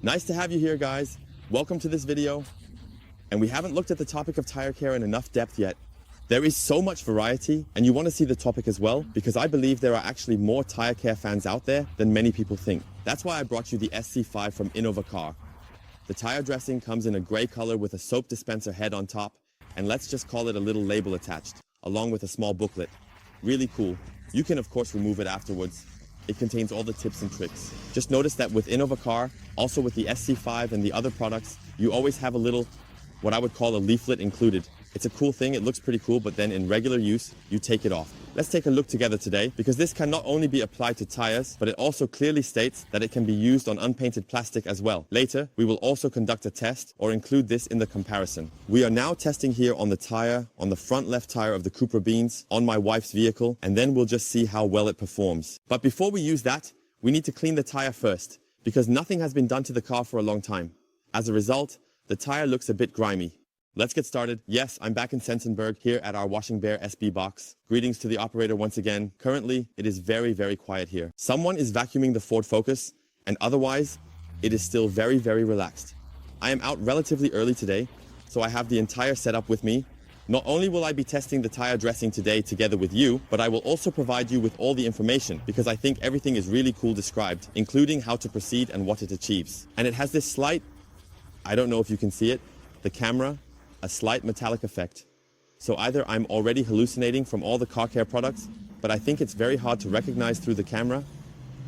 Nice to have you here, guys. Welcome to this video. And we haven't looked at the topic of tire care in enough depth yet. There is so much variety, and you want to see the topic as well, because I believe there are actually more tire care fans out there than many people think. That's why I brought you the SC5 from INNOVACAR. The tire dressing comes in a gray color with a soap dispenser head on top, and let's just call it a little label attached, along with a small booklet. Really cool. You can of course remove it afterwards. It contains all the tips and tricks. Just notice that with INNOVACAR, also with the SC5 and the other products, you always have a little, what I would call a leaflet included. It's a cool thing, it looks pretty cool, but then in regular use, you take it off. Let's take a look together today, because this can not only be applied to tires, but it also clearly states that it can be used on unpainted plastic as well. Later, we will also conduct a test or include this in the comparison. We are now testing here on the tire, on the front left tire of the Cupra Beans, on my wife's vehicle, and then we'll just see how well it performs. But before we use that, we need to clean the tire first, because nothing has been done to the car for a long time. As a result, the tire looks a bit grimy. Let's get started. Yes, I'm back in Sensenberg here at our Washing Bear SB box. Greetings to the operator once again. Currently, it is very, very quiet here. Someone is vacuuming the Ford Focus, and otherwise, it is still very, very relaxed. I am out relatively early today, so I have the entire setup with me. Not only will I be testing the tire dressing today together with you, but I will also provide you with all the information, because I think everything is really cool described, including how to proceed and what it achieves. And it has this slight, I don't know if you can see it, the camera, a slight metallic effect. So either I'm already hallucinating from all the car care products, but I think it's very hard to recognize through the camera,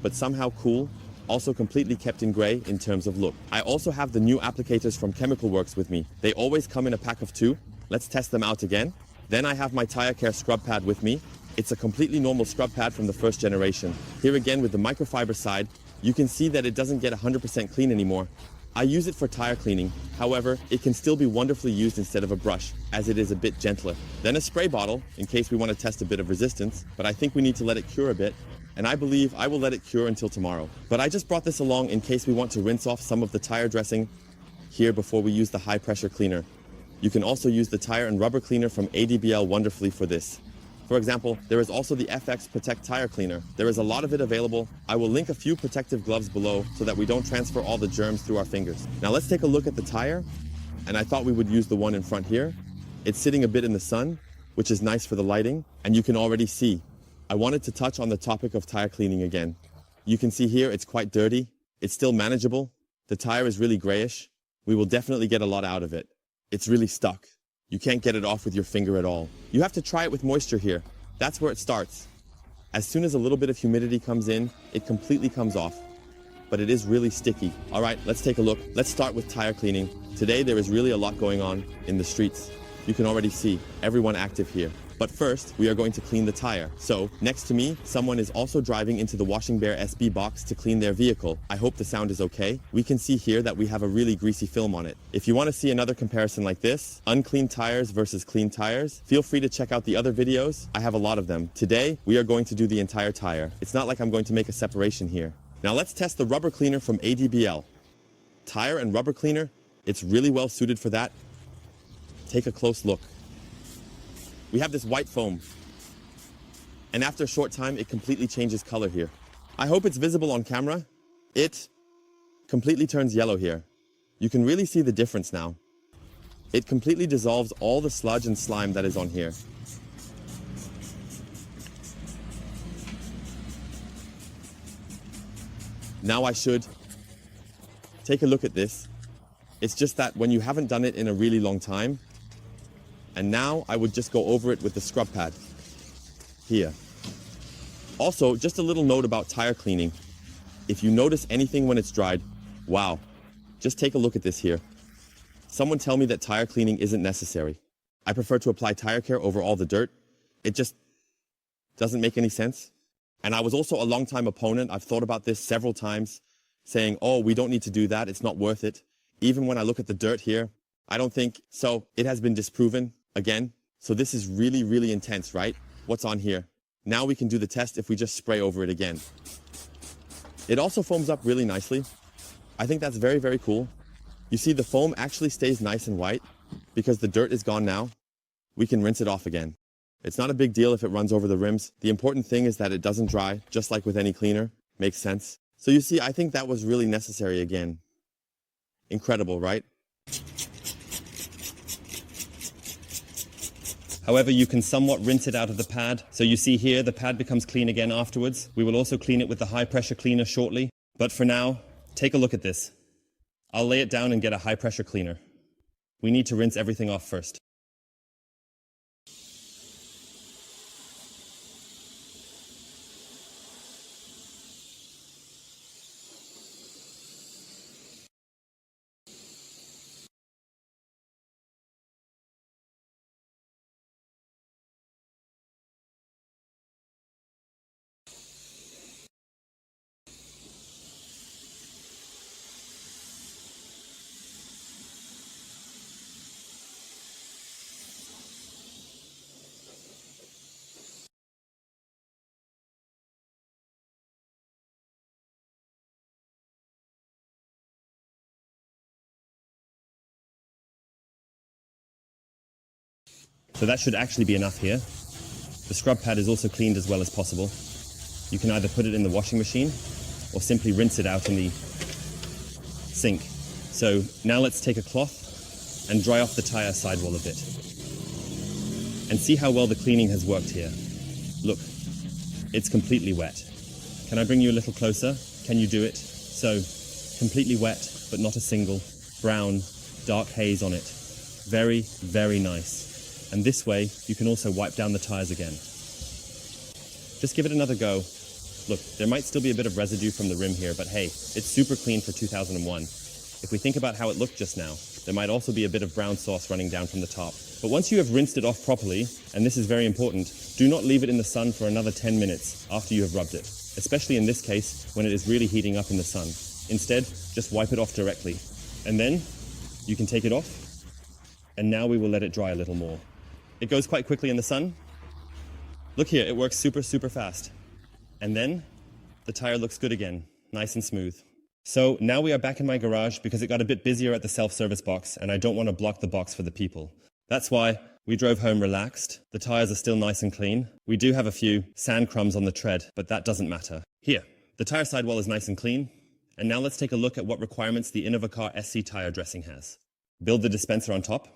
but somehow cool, also completely kept in gray in terms of look. I also have the new applicators from chemicalworkz with me. They always come in a pack of 2. Let's test them out again. Then I have my tire care scrub pad with me. It's a completely normal scrub pad from the first generation. Here again with the microfiber side, you can see that it doesn't get 100% clean anymore. I use it for tire cleaning. However, it can still be wonderfully used instead of a brush, as it is a bit gentler. Then a spray bottle, in case we want to test a bit of resistance, but I think we need to let it cure a bit, and I believe I will let it cure until tomorrow. But I just brought this along in case we want to rinse off some of the tire dressing here before we use the high pressure cleaner. You can also use the tire and rubber cleaner from ADBL wonderfully for this. For example, there is also the FX Protect Tire Cleaner. There is a lot of it available. I will link a few protective gloves below so that we don't transfer all the germs through our fingers. Now let's take a look at the tire, and I thought we would use the one in front here. It's sitting a bit in the sun, which is nice for the lighting, and you can already see. I wanted to touch on the topic of tire cleaning again. You can see here it's quite dirty. It's still manageable. The tire is really grayish. We will definitely get a lot out of it. It's really stuck. You can't get it off with your finger at all. You have to try it with moisture here. That's where it starts. As soon as a little bit of humidity comes in, it completely comes off. But it is really sticky. All right, let's take a look. Let's start with tire cleaning. Today there is really a lot going on in the streets. You can already see everyone active here. But first, we are going to clean the tire. So, next to me, someone is also driving into the Washing Bear SB box to clean their vehicle. I hope the sound is okay. We can see here that we have a really greasy film on it. If you want to see another comparison like this, unclean tires versus clean tires, feel free to check out the other videos. I have a lot of them. Today, we are going to do the entire tire. It's not like I'm going to make a separation here. Now let's test the rubber cleaner from ADBL. Tire and rubber cleaner, it's really well suited for that. Take a close look. We have this white foam, and after a short time, it completely changes color here. I hope it's visible on camera. It completely turns yellow here. You can really see the difference now. It completely dissolves all the sludge and slime that is on here. Now I should take a look at this. It's just that when you haven't done it in a really long time, and now I would just go over it with the scrub pad here. Also, just a little note about tire cleaning. If you notice anything when it's dried, wow, just take a look at this here. Someone tell me that tire cleaning isn't necessary. I prefer to apply tire care over all the dirt. It just doesn't make any sense. And I was also a long-time opponent. I've thought about this several times, saying, oh, we don't need to do that. It's not worth it. Even when I look at the dirt here, I don't think so. It has been disproven. Again, so this is really, really intense, right? What's on here? Now we can do the test if we just spray over it again. It also foams up really nicely. I think that's very, very cool. You see the foam actually stays nice and white because the dirt is gone now. We can rinse it off again. It's not a big deal if it runs over the rims. The important thing is that it doesn't dry, just like with any cleaner. Makes sense. So you see, I think that was really necessary again. Incredible, right? However, you can somewhat rinse it out of the pad. So you see here, the pad becomes clean again afterwards. We will also clean it with the high pressure cleaner shortly. But for now, take a look at this. I'll lay it down and get a high pressure cleaner. We need to rinse everything off first. So that should actually be enough here. The scrub pad is also cleaned as well as possible. You can either put it in the washing machine or simply rinse it out in the sink. So now let's take a cloth and dry off the tire sidewall a bit. And see how well the cleaning has worked here. Look, it's completely wet. Can I bring you a little closer? Can you do it? So, completely wet, but not a single brown, dark haze on it. Very, very nice. And this way, you can also wipe down the tires again. Just give it another go. Look, there might still be a bit of residue from the rim here, but hey, it's super clean for 2001. If we think about how it looked just now, there might also be a bit of brown sauce running down from the top. But once you have rinsed it off properly, and this is very important, do not leave it in the sun for another 10 minutes after you have rubbed it, especially in this case when it is really heating up in the sun. Instead, just wipe it off directly. And then you can take it off, and now we will let it dry a little more. It goes quite quickly in the sun. Look here, it works super, super fast. And then the tire looks good again, nice and smooth. So now we are back in my garage because it got a bit busier at the self-service box and I don't want to block the box for the people. That's why we drove home relaxed. The tires are still nice and clean. We do have a few sand crumbs on the tread, but that doesn't matter. Here, the tire sidewall is nice and clean. And now let's take a look at what requirements the INNOVACAR SC tire dressing has. Build the dispenser on top.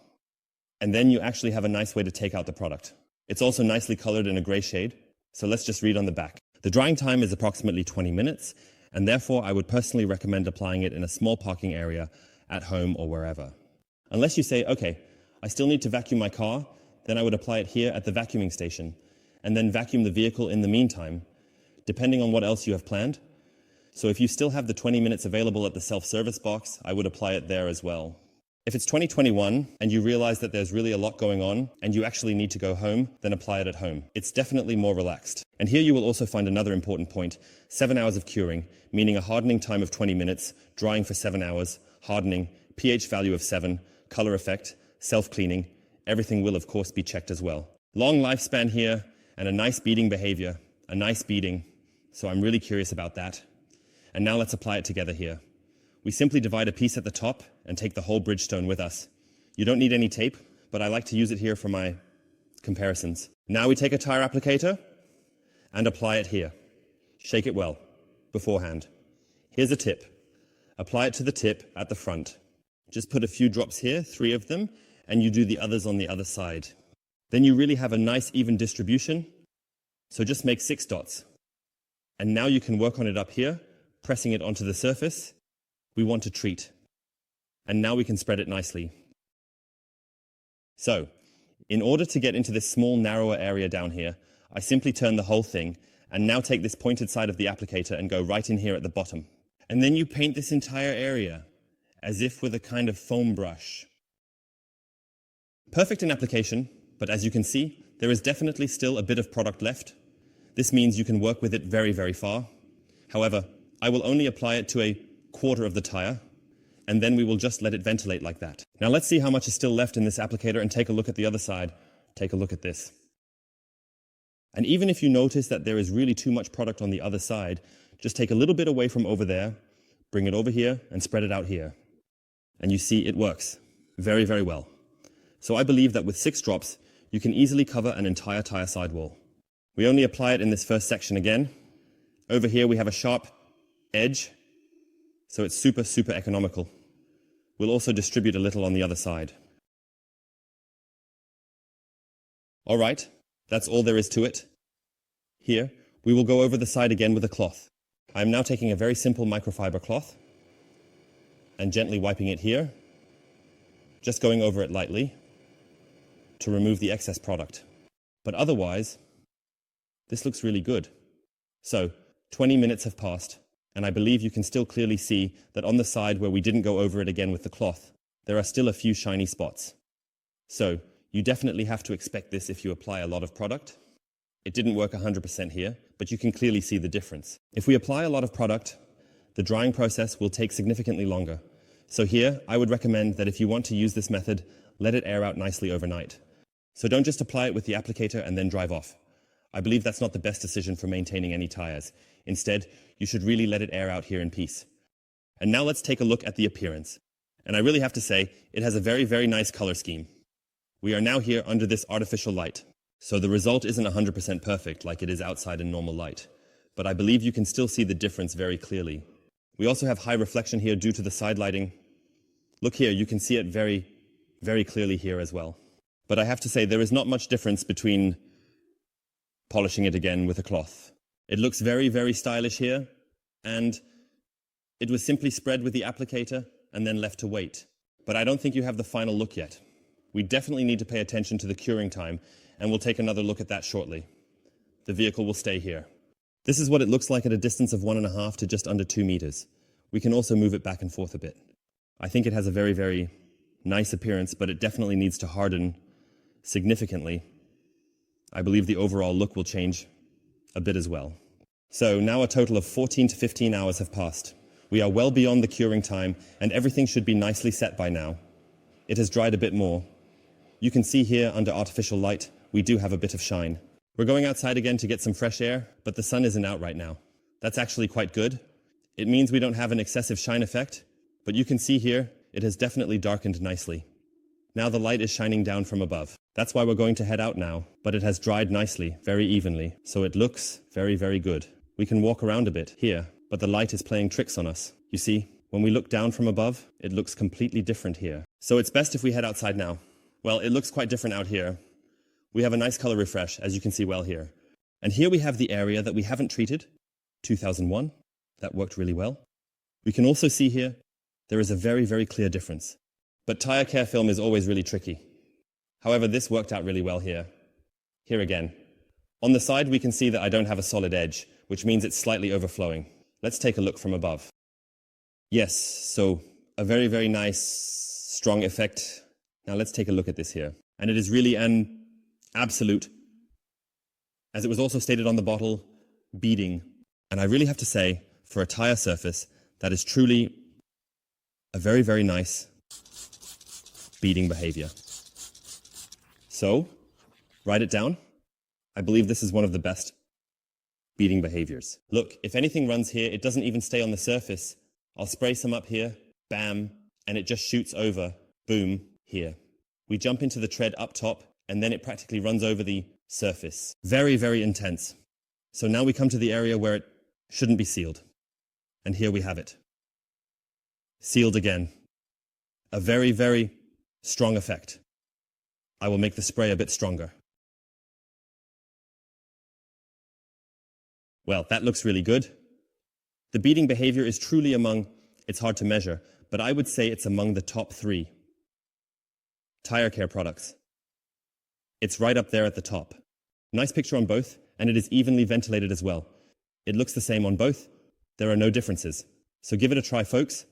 And then you actually have a nice way to take out the product. It's also nicely colored in a gray shade, so let's just read on the back. The drying time is approximately 20 minutes, and therefore I would personally recommend applying it in a small parking area at home or wherever. Unless you say, okay, I still need to vacuum my car, then I would apply it here at the vacuuming station, and then vacuum the vehicle in the meantime, depending on what else you have planned. So if you still have the 20 minutes available at the self-service box, I would apply it there as well. If it's 2021 and you realize that there's really a lot going on and you actually need to go home, then apply it at home. It's definitely more relaxed. And here you will also find another important point, 7 hours of curing, meaning a hardening time of 20 minutes, drying for 7 hours, hardening, pH value of 7, color effect, self-cleaning. Everything will of course be checked as well. Long lifespan here and a nice beading behavior, a nice beading. So I'm really curious about that. And now let's apply it together here. We simply divide a piece at the top and take the whole Bridgestone with us. You don't need any tape, but I like to use it here for my comparisons. Now we take a tire applicator and apply it here. Shake it well beforehand. Here's a tip. Apply it to the tip at the front. Just put a few drops here, 3 of them, and you do the others on the other side. Then you really have a nice even distribution. So just make 6 dots. And now you can work on it up here, pressing it onto the surface. We want to treat. And now we can spread it nicely. So, in order to get into this small, narrower area down here, I simply turn the whole thing and now take this pointed side of the applicator and go right in here at the bottom. And then you paint this entire area as if with a kind of foam brush. Perfect in application, but as you can see, there is definitely still a bit of product left. This means you can work with it very, very far. However, I will only apply it to a quarter of the tire, and then we will just let it ventilate like that. Now let's see how much is still left in this applicator and take a look at the other side. Take a look at this. And even if you notice that there is really too much product on the other side, just take a little bit away from over there, bring it over here, and spread it out here. And you see it works very, very well. So I believe that with 6 drops, you can easily cover an entire tire sidewall. We only apply it in this first section again. Over here we have a sharp edge, so it's super, super economical. We'll also distribute a little on the other side. All right, that's all there is to it. Here, we will go over the side again with a cloth. I am now taking a very simple microfiber cloth and gently wiping it here, just going over it lightly to remove the excess product. But otherwise, this looks really good. So, 20 minutes have passed, and I believe you can still clearly see that on the side where we didn't go over it again with the cloth, there are still a few shiny spots. So, you definitely have to expect this if you apply a lot of product. It didn't work 100% here, but you can clearly see the difference. If we apply a lot of product, the drying process will take significantly longer. So here, I would recommend that if you want to use this method, let it air out nicely overnight. So don't just apply it with the applicator and then drive off. I believe that's not the best decision for maintaining any tires. Instead, you should really let it air out here in peace. And now let's take a look at the appearance. And I really have to say, it has a very, very nice color scheme. We are now here under this artificial light. So the result isn't 100% perfect like it is outside in normal light. But I believe you can still see the difference very clearly. We also have high reflection here due to the side lighting. Look here, you can see it very, very clearly here as well. But I have to say, there is not much difference between polishing it again with a cloth. It looks very, very stylish here, and it was simply spread with the applicator and then left to wait. But I don't think you have the final look yet. We definitely need to pay attention to the curing time, and we'll take another look at that shortly. The vehicle will stay here. This is what it looks like at a distance of 1.5 to just under 2 meters. We can also move it back and forth a bit. I think it has a very, very nice appearance, but it definitely needs to harden significantly. I believe the overall look will change a bit as well. So now a total of 14 to 15 hours have passed. We are well beyond the curing time, and everything should be nicely set by now. It has dried a bit more. You can see here under artificial light, we do have a bit of shine. We're going outside again to get some fresh air, but the sun isn't out right now. That's actually quite good. It means we don't have an excessive shine effect, but you can see here, it has definitely darkened nicely. Now the light is shining down from above. That's why we're going to head out now, but it has dried nicely, very evenly, so it looks very, very good. We can walk around a bit here, but the light is playing tricks on us. You see, when we look down from above, it looks completely different here. So it's best if we head outside now. Well, it looks quite different out here. We have a nice color refresh, as you can see well here. And here we have the area that we haven't treated, 2001. That worked really well. We can also see here, there is a very, very clear difference. But tire care film is always really tricky. However, this worked out really well here. Here again. On the side, we can see that I don't have a solid edge, which means it's slightly overflowing. Let's take a look from above. Yes, so a very, very nice, strong effect. Now let's take a look at this here. And it is really an absolute, as it was also stated on the bottle, beading. And I really have to say, for a tire surface, that is truly a very, very nice beading behavior. So, write it down. I believe this is one of the best beading behaviors. Look, if anything runs here, it doesn't even stay on the surface. I'll spray some up here, bam, and it just shoots over, boom, here. We jump into the tread up top, and then it practically runs over the surface. Very, very intense. So now we come to the area where it shouldn't be sealed. And here we have it. Sealed again. A very, very strong effect. I will make the spray a bit stronger. Well, that looks really good. The beading behavior is truly among, it's hard to measure, but I would say it's among the top 3 tire care products. It's right up there at the top. Nice picture on both, and it is evenly ventilated as well. It looks the same on both. There are no differences. So give it a try, folks.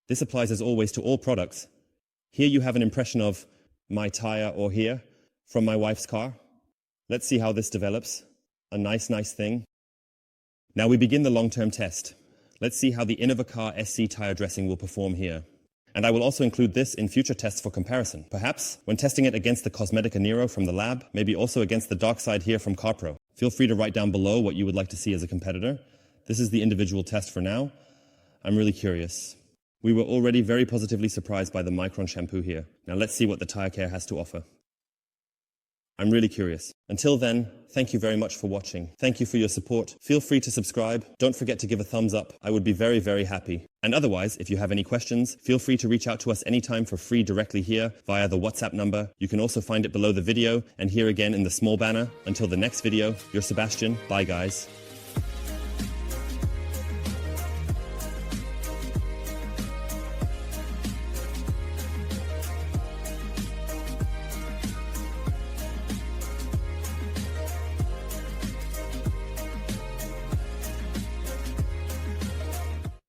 This applies as always to all products. Here you have an impression of my tire or here from my wife's car. Let's see how this develops. A nice, nice thing. Now we begin the long-term test. Let's see how the INNOVACAR SC tire dressing will perform here. And I will also include this in future tests for comparison. Perhaps when testing it against the Cosmetica Nero from the lab, maybe also against the Dark Side here from CarPro. Feel free to write down below what you would like to see as a competitor. This is the individual test for now. I'm really curious. We were already very positively surprised by the Micron shampoo here. Now let's see what the tire care has to offer. I'm really curious. Until then, thank you very much for watching. Thank you for your support. Feel free to subscribe. Don't forget to give a thumbs up. I would be very, very happy. And otherwise, if you have any questions, feel free to reach out to us anytime for free directly here via the WhatsApp number. You can also find it below the video and here again in the small banner. Until the next video, you're Sebastian. Bye, guys.